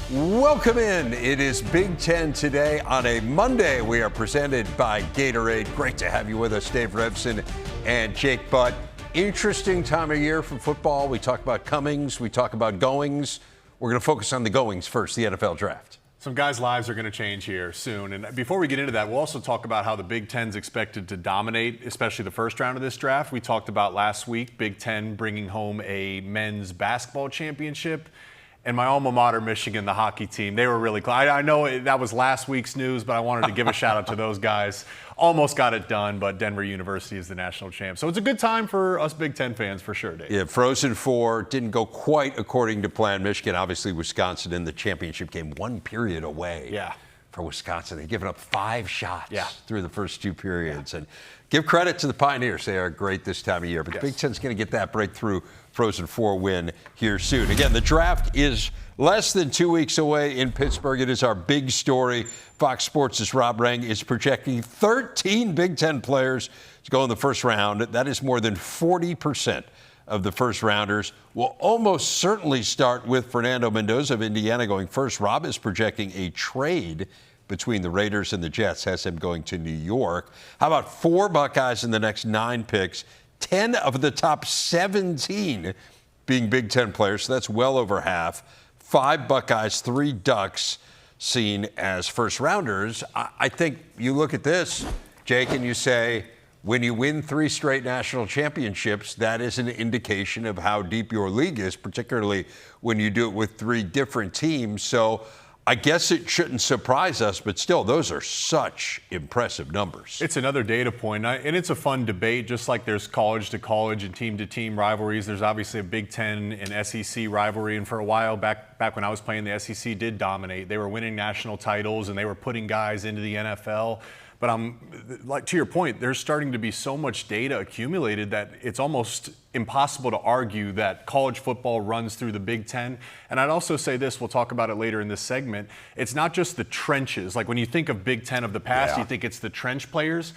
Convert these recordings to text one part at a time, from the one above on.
Welcome in. It is Big Ten today on a Monday. We are presented by Gatorade. Great to have you with us, Dave Revson and Jake Butt. Interesting time of year for football. We talk about comings, we talk about goings. We're going to focus on the goings first, the NFL draft. Some guys' lives are going to change here soon. And before we get into that, we'll also talk about how the Big Ten's expected to dominate, especially the first round of this draft. We talked about last week, Big Ten bringing home a men's basketball championship. And my alma mater, Michigan, the hockey team, they were really close. I know that was last week's news, but I wanted to give a shout out to those guys. Almost got it done, but Denver University is the national champ. So it's a good time for us Big Ten fans for sure, Dave. Yeah, Frozen Four didn't go quite according to plan. Michigan, obviously Wisconsin in the championship game, one period away. For Wisconsin. They've given up 5 shots through the first 2 periods. And give credit to the Pioneers. They are great this time of year. But the Big Ten's going to get that breakthrough Frozen Four win here soon. Again, the draft is less than 2 weeks away in Pittsburgh. It is our big story. Fox Sports' Rob Rang is projecting 13 Big Ten players to go in the first round. That is more than 40% of the first rounders. Will almost certainly start with Fernando Mendoza of Indiana going first. Rob is projecting a trade between the Raiders and the Jets, has him going to New York. How about 4 Buckeyes in the next 9 picks? 10 of the top 17 being Big Ten players, so that's well over half. 5 Buckeyes, 3 Ducks seen as first rounders. I think you look at this, Jake, and you say, when you win 3 straight national championships, that is an indication of how deep your league is, particularly when you do it with 3 different teams. So I guess it shouldn't surprise us, but still, those are such impressive numbers. It's another data point, and it's a fun debate, just like there's college-to-college and team-to-team rivalries. There's obviously a Big Ten and SEC rivalry, and for a while, back when I was playing, the SEC did dominate. They were winning national titles, and they were putting guys into the NFL. But like to your point, there's starting to be so much data accumulated that it's almost impossible to argue that college football runs through the Big Ten. And I'd also say this, we'll talk about it later in this segment, it's not just the trenches. Like when you think of Big Ten of the past, you think it's the trench players.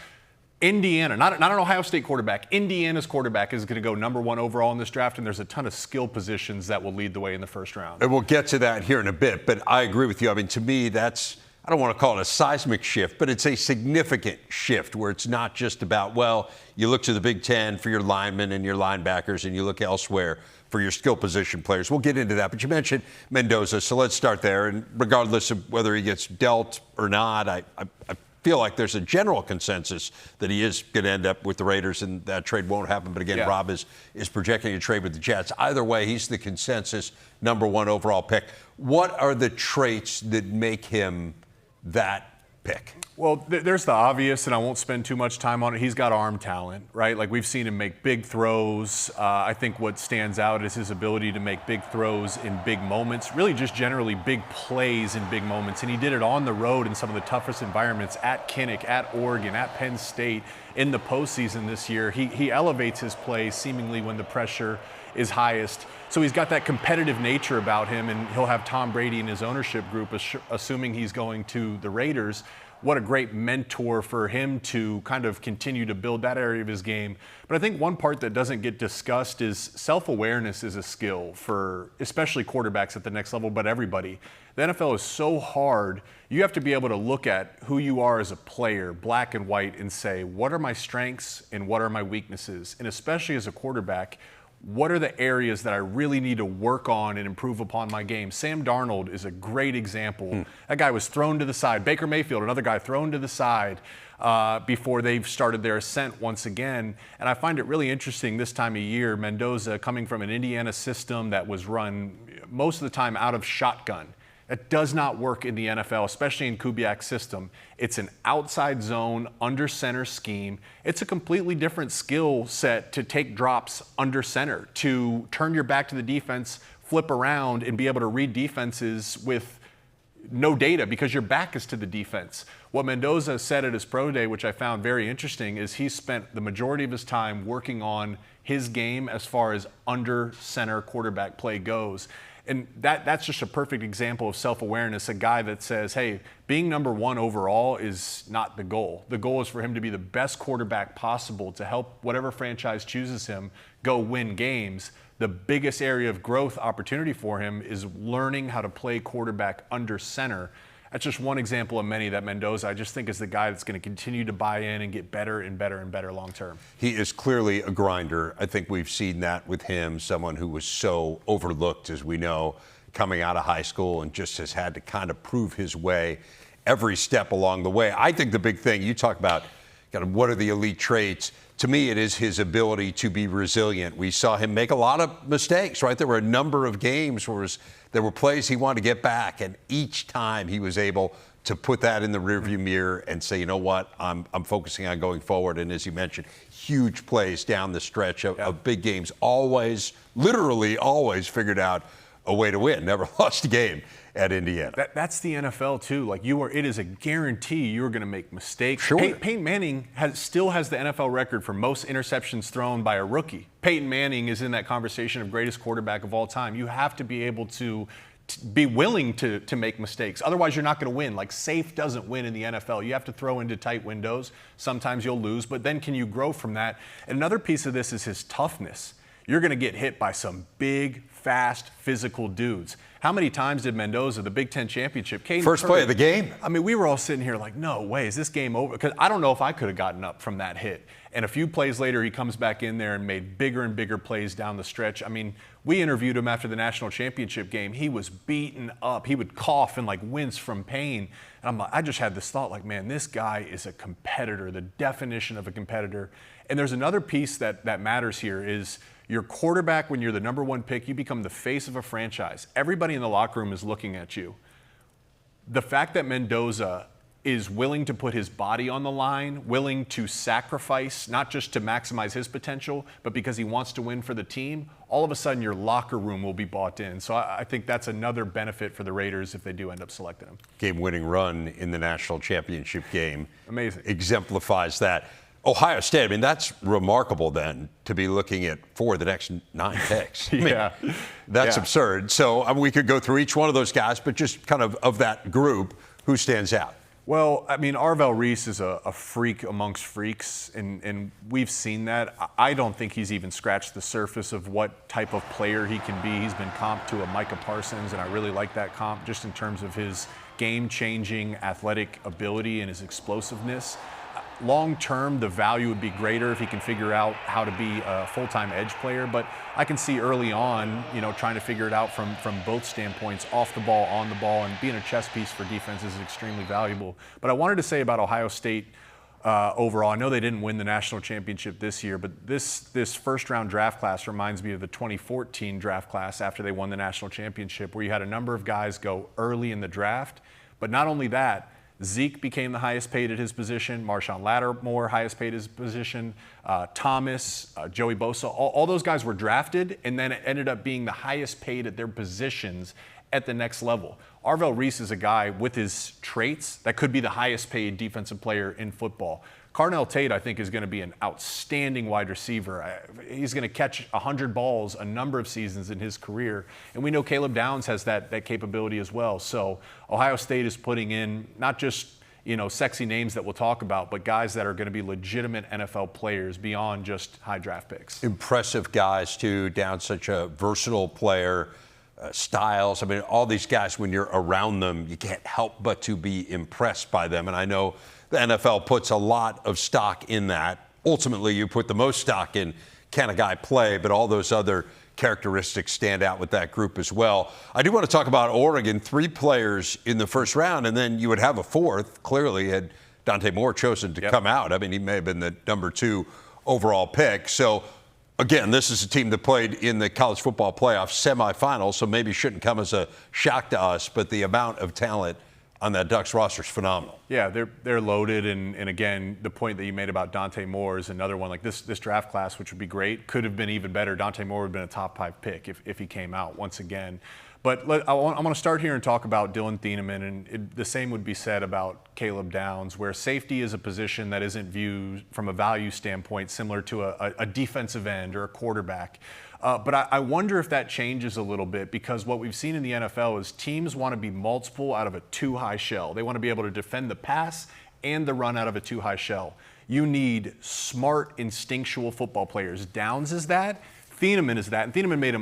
Indiana, not an Ohio State quarterback, Indiana's quarterback is going to go number 1 overall in this draft, and there's a ton of skill positions that will lead the way in the first round. And we'll get to that here in a bit, but I agree with you. I mean, to me, that's, I don't want to call it a seismic shift, but it's a significant shift where it's not just about, well, you look to the Big Ten for your linemen and your linebackers, and you look elsewhere for your skill position players. We'll get into that, but you mentioned Mendoza, so let's start there. And regardless of whether he gets dealt or not, I feel like there's a general consensus that he is going to end up with the Raiders, and that trade won't happen. But again, Rob is projecting a trade with the Jets. Either way, he's the consensus number 1 overall pick. What are the traits that make him that pick? Well, there's the obvious, and I won't spend too much time on it. He's got arm talent, right? Like we've seen him make big throws. I think what stands out is his ability to make big throws in big moments, really just generally big plays in big moments. And he did it on the road in some of the toughest environments at Kinnick, at Oregon, at Penn State in the postseason this year. He elevates his play seemingly when the pressure is highest. So he's got that competitive nature about him, and he'll have Tom Brady in his ownership group, assuming he's going to the Raiders. What a great mentor for him to kind of continue to build that area of his game. But I think one part that doesn't get discussed is self-awareness is a skill for especially quarterbacks at the next level, but everybody. The NFL is so hard. You have to be able to look at who you are as a player, black and white, and say, what are my strengths and what are my weaknesses? And especially as a quarterback, what are the areas that I really need to work on and improve upon my game? Sam Darnold is a great example. That guy was thrown to the side. Baker Mayfield, another guy thrown to the side before they've started their ascent once again. And I find it really interesting this time of year, Mendoza coming from an Indiana system that was run most of the time out of shotgun. That does not work in the NFL, especially in Kubiak's system. It's an outside zone, under center scheme. It's a completely different skill set to take drops under center, to turn your back to the defense, flip around, and be able to read defenses with no data because your back is to the defense. What Mendoza said at his pro day, which I found very interesting, is he spent the majority of his time working on his game as far as under center quarterback play goes. And that's just a perfect example of self-awareness, a guy that says, hey, being number 1 overall is not the goal. The goal is for him to be the best quarterback possible to help whatever franchise chooses him go win games. the biggest area of growth opportunity for him is learning how to play quarterback under center. That's just one example of many that Mendoza, I just think, is the guy that's going to continue to buy in and get better and better and better long term. He is clearly a grinder. I think we've seen that with him, someone who was so overlooked, as we know, coming out of high school and just has had to kind of prove his way every step along the way. I think the big thing, you talk about kind of what are the elite traits. To me, it is his ability to be resilient. We saw him make a lot of mistakes, right? There were a number of games where there were plays he wanted to get back, and each time he was able to put that in the rearview mirror and say, you know what, I'm focusing on going forward. And as you mentioned, huge plays down the stretch of big games. Always, literally always figured out a way to win. Never lost a game at Indiana. That's the NFL too. Like it is a guarantee you're going to make mistakes. Sure. Peyton Manning still has the NFL record for most interceptions thrown by a rookie. Peyton Manning is in that conversation of greatest quarterback of all time. You have to be able to be willing to make mistakes. Otherwise, you're not going to win. Like, safe doesn't win in the NFL. You have to throw into tight windows. Sometimes you'll lose, but then can you grow from that? And another piece of this is his toughness. You're going to get hit by some big, fast, physical dudes. How many times did Mendoza, the Big Ten championship, first play of the game? I mean, we were all sitting here like, no way, is this game over? Because I don't know if I could have gotten up from that hit. And a few plays later, he comes back in there and made bigger and bigger plays down the stretch. I mean, we interviewed him after the national championship game. He was beaten up. He would cough and like wince from pain. And I just had this thought like, man, this guy is a competitor, the definition of a competitor. And there's another piece that matters here is your quarterback, when you're the number one pick, you become the face of a franchise. Everybody in the locker room is looking at you. The fact that Mendoza is willing to put his body on the line, willing to sacrifice, not just to maximize his potential, but because he wants to win for the team, all of a sudden your locker room will be bought in. So I think that's another benefit for the Raiders if they do end up selecting him. Game-winning run in the national championship game. Amazing. Exemplifies that. Ohio State, I mean, that's remarkable then to be looking at for the next 9 picks. Yeah. I mean, that's absurd. So I mean, we could go through each one of those guys, but just kind of that group, who stands out? Well, I mean, Arvell Reese is a freak amongst freaks, and we've seen that. I don't think he's even scratched the surface of what type of player he can be. He's been comped to a Micah Parsons, and I really like that comp just in terms of his game-changing athletic ability and his explosiveness. Long term, the value would be greater if he can figure out how to be a full-time edge player. But I can see early on, trying to figure it out from both standpoints, off the ball, on the ball, and being a chess piece for defense is extremely valuable. But I wanted to say about Ohio State overall, I know they didn't win the national championship this year, but this first-round draft class reminds me of the 2014 draft class after they won the national championship, where you had a number of guys go early in the draft. But not only that, Zeke became the highest paid at his position. Marshawn Lattimore, highest paid at his position. Thomas, Joey Bosa, all those guys were drafted and then it ended up being the highest paid at their positions at the next level. Arvell Reese is a guy with his traits that could be the highest paid defensive player in football. Carnell Tate, I think, is going to be an outstanding wide receiver. He's going to catch 100 balls a number of seasons in his career. And we know Caleb Downs has that capability as well. So Ohio State is putting in not just, sexy names that we'll talk about, but guys that are going to be legitimate NFL players beyond just high draft picks. Impressive guys, too. Downs, such a versatile player. Styles. I mean, all these guys, when you're around them, you can't help but to be impressed by them. And I know the NFL puts a lot of stock in that. Ultimately, you put the most stock in, can a guy play, but all those other characteristics stand out with that group as well. I do want to talk about Oregon. 3 players in the first round, and then you would have a 4th, clearly, had Dante Moore chosen to come out. I mean, he may have been the number 2 overall pick. So, again, this is a team that played in the college football playoff semifinals, so maybe shouldn't come as a shock to us, but the amount of talent on that Ducks roster is phenomenal. Yeah, they're loaded, and again, the point that you made about Dante Moore is another one. Like this draft class, which would be great, could have been even better. Dante Moore would have been a top 5 pick if he came out once again. But I want to start here and talk about Dylan Thieneman, and the same would be said about Caleb Downs, where safety is a position that isn't viewed from a value standpoint similar to a defensive end or a quarterback. But I wonder if that changes a little bit, because what we've seen in the NFL is teams want to be multiple out of a too-high shell. They want to be able to defend the pass and the run out of a too-high shell. You need smart, instinctual football players. Downs is that. Thieneman is that, and Thieneman made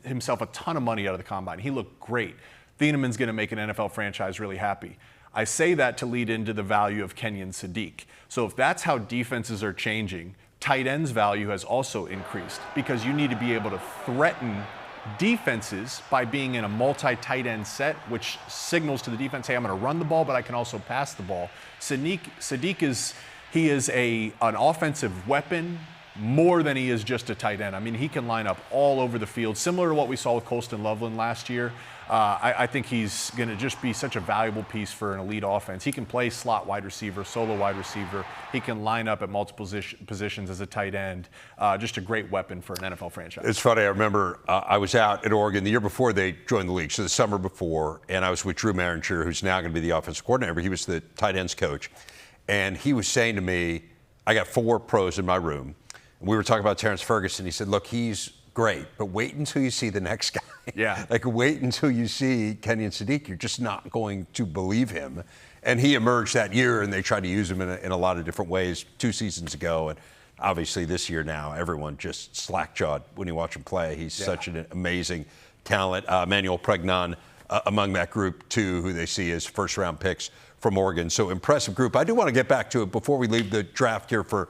himself a ton of money out of the combine. He looked great. Thieneman's going to make an NFL franchise really happy. I say that to lead into the value of Kenyon Sadiq. So if that's how defenses are changing, tight end's value has also increased because you need to be able to threaten defenses by being in a multi-tight end set, which signals to the defense, hey, I'm going to run the ball, but I can also pass the ball. Sadiq is an offensive weapon more than he is just a tight end. I mean, he can line up all over the field, similar to what we saw with Colston Loveland last year. I think he's going to just be such a valuable piece for an elite offense. He can play slot wide receiver, solo wide receiver. He can line up at multiple positions as a tight end. Just a great weapon for an NFL franchise. It's funny. I remember I was out at Oregon the year before they joined the league, so the summer before, and I was with Drew Maringer, who's now going to be the offensive coordinator. He was the tight ends coach, and he was saying to me, I got 4 pros in my room. And we were talking about Terrence Ferguson. He said, look, he's great, but wait until you see the next guy. Yeah. Like, wait until you see Kenyon Sadiq. You're just not going to believe him. And he emerged that year, and they tried to use him in a lot of different ways 2 seasons ago. And obviously this year now, everyone just slack-jawed when you watch him play. He's such an amazing talent. Manuel Pregnon among that group, too, who they see as first-round picks from Oregon. So impressive group. I do want to get back to it before we leave the draft here for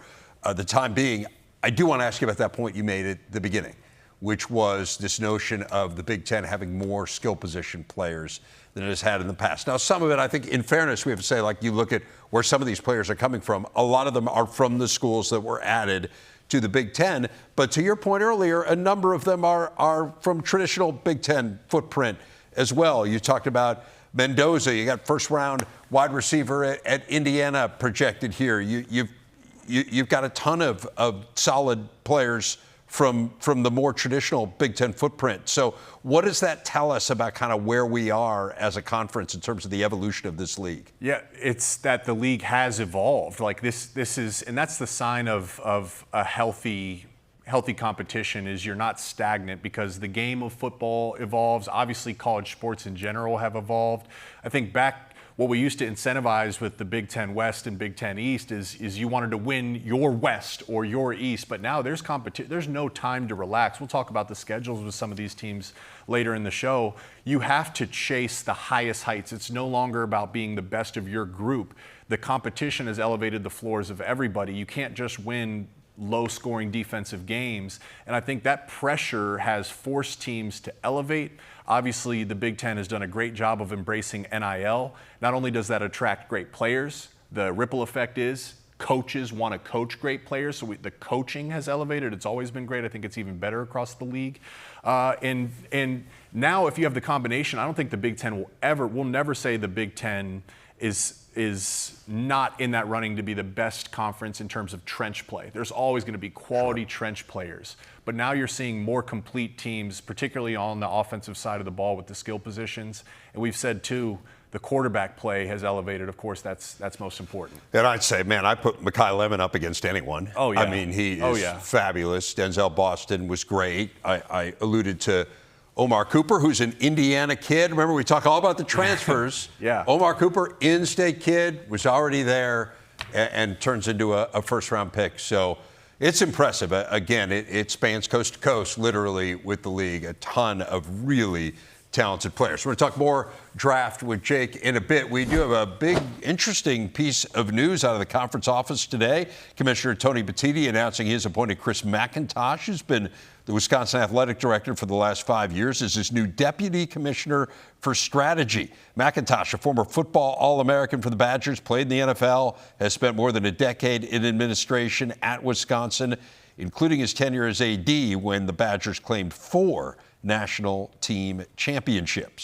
the time being. I do want to ask you about that point you made at the beginning, which was this notion of the Big Ten having more skill position players than it has had in the past. Now, some of it, I think, in fairness, we have to say, like, you look at where some of these players are coming from, a lot of them are from the schools that were added to the Big Ten. But to your point earlier, a number of them are from traditional Big Ten footprint as well. You talked about Mendoza. You got first-round wide receiver at Indiana projected here. You've got a ton of solid players from the more traditional Big Ten footprint. So what does that tell us about kind of where we are as a conference in terms of the evolution of this league? Yeah, it's that the league has evolved. Like this is, and that's the sign of a healthy competition is you're not stagnant because the game of football evolves. Obviously, college sports in general have evolved. I think what we used to incentivize with the Big Ten West and Big Ten East is you wanted to win your West or your East, but now there's competition. There's no time to relax. We'll talk about the schedules with some of these teams later in the show. You have to chase the highest heights. It's no longer about being the best of your group. The competition has elevated the floors of everybody. You can't just win low-scoring defensive games, and I think that pressure has forced teams to elevate. Obviously, the Big Ten has done a great job of embracing NIL. Not only does that attract great players, the ripple effect is coaches want to coach great players, so the coaching has elevated. It's always been great. I think it's even better across the league. And now if you have the combination, I don't think the Big Ten will never say the Big Ten is not in that running to be the best conference in terms of trench play. There's always going to be quality trench players. But now you're seeing more complete teams, particularly on the offensive side of the ball with the skill positions. And we've said, too, the quarterback play has elevated. Of course, that's most important. And I'd say, man, I put Mekhi Lemon up against anyone. Oh, yeah. I mean, he is fabulous. Denzel Boston was great. I alluded to Omar Cooper, who's an Indiana kid. Remember, we talk all about the transfers. Yeah. Omar Cooper, in-state kid, was already there and turns into a first-round pick. So it's impressive. Again, it spans coast to coast, literally, with the league. A ton of really talented players. We're going to talk more draft with Jake in a bit. We do have a big, interesting piece of news out of the conference office today. Commissioner Tony Petitti announcing he has appointed Chris McIntosh, who's been the Wisconsin athletic director for the last 5 years, as his new deputy commissioner for strategy. McIntosh, a former football All-American for the Badgers, played in the NFL, has spent more than a decade in administration at Wisconsin, including his tenure as AD when the Badgers claimed 4 national team championships.